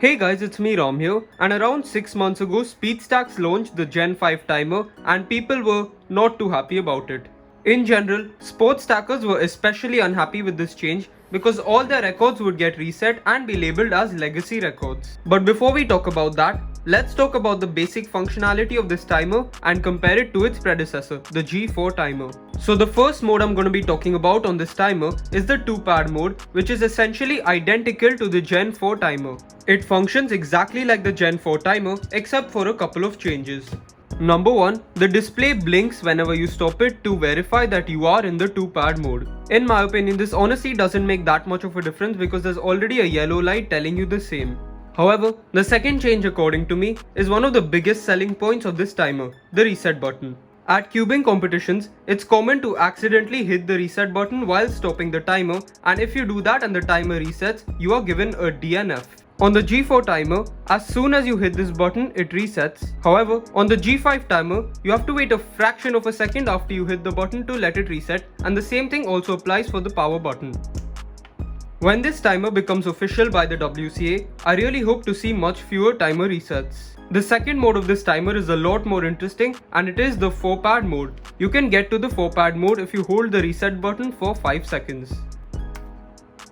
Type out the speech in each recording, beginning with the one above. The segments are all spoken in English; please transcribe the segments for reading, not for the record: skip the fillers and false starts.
Hey guys, it's me Ram here, and around 6 months ago SpeedStacks launched the Gen 5 timer and people were not too happy about it. In general, sports stackers were especially unhappy with this change because all their records would get reset and be labeled as legacy records. But before we talk about that, let's talk about the basic functionality of this timer and compare it to its predecessor, the G4 timer. So the first mode I'm going to be talking about on this timer is the 2-pad mode, which is essentially identical to the Gen 4 timer. It functions exactly like the Gen 4 timer except for a couple of changes. Number 1, the display blinks whenever you stop it to verify that you are in the 2-pad mode. In my opinion, this honestly doesn't make that much of a difference because there's already a yellow light telling you the same. However, the second change according to me is one of the biggest selling points of this timer, the reset button. At cubing competitions, it's common to accidentally hit the reset button while stopping the timer, and if you do that and the timer resets, you are given a DNF. On the G4 timer, as soon as you hit this button, it resets. However, on the G5 timer, you have to wait a fraction of a second after you hit the button to let it reset, and the same thing also applies for the power button. When this timer becomes official by the WCA, I really hope to see much fewer timer resets. The second mode of this timer is a lot more interesting, and it is the 4-pad mode. You can get to the 4-pad mode if you hold the reset button for 5 seconds.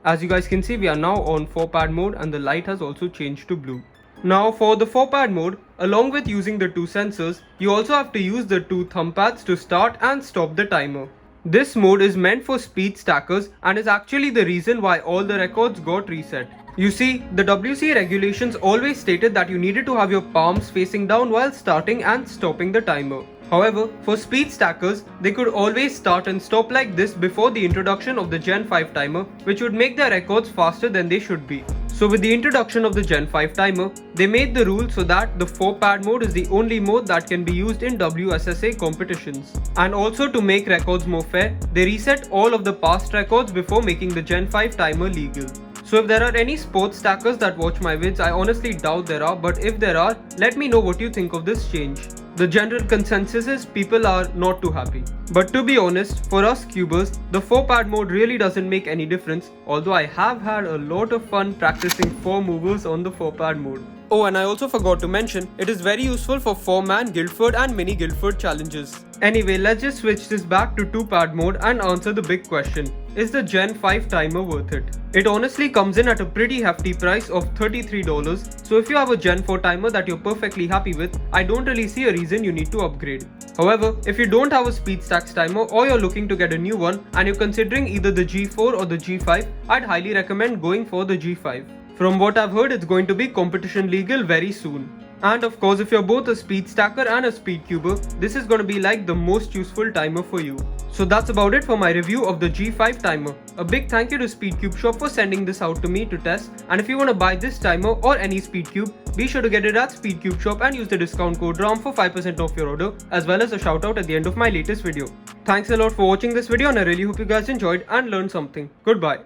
As you guys can see, we are now on 4-pad mode and the light has also changed to blue. Now for the 4-pad mode, along with using the 2 sensors, you also have to use the 2 thumb pads to start and stop the timer. This mode is meant for speed stackers and is actually the reason why all the records got reset. You see, the WCA regulations always stated that you needed to have your palms facing down while starting and stopping the timer. However, for speed stackers, they could always start and stop like this before the introduction of the Gen 5 timer, which would make their records faster than they should be. So with the introduction of the Gen 5 timer, they made the rule so that the 4-pad mode is the only mode that can be used in WSSA competitions. And also to make records more fair, they reset all of the past records before making the Gen 5 timer legal. So if there are any sports stackers that watch my vids, I honestly doubt there are, but if there are, let me know what you think of this change. The general consensus is people are not too happy. But to be honest, for us cubers, the 4-pad mode really doesn't make any difference, although I have had a lot of fun practicing 4 movers on the 4-pad mode. Oh, and I also forgot to mention, it is very useful for 4-man Guildford and mini Guildford challenges. Anyway, let's just switch this back to 2-pad mode and answer the big question. Is the Gen 5 timer worth it? It honestly comes in at a pretty hefty price of $33, so if you have a Gen 4 timer that you're perfectly happy with, I don't really see a reason you need to upgrade. However, if you don't have a SpeedStacks timer or you're looking to get a new one and you're considering either the G4 or the G5, I'd highly recommend going for the G5. From what I've heard, it's going to be competition legal very soon. And of course, if you're both a speed stacker and a speed cuber, this is going to be like the most useful timer for you. So that's about it for my review of the G5 timer. A big thank you to SpeedCubeShop for sending this out to me to test, and if you want to buy this timer or any SpeedCube, be sure to get it at SpeedCubeShop and use the discount code RAM for 5% off your order, as well as a shout out at the end of my latest video. Thanks a lot for watching this video and I really hope you guys enjoyed and learned something. Goodbye.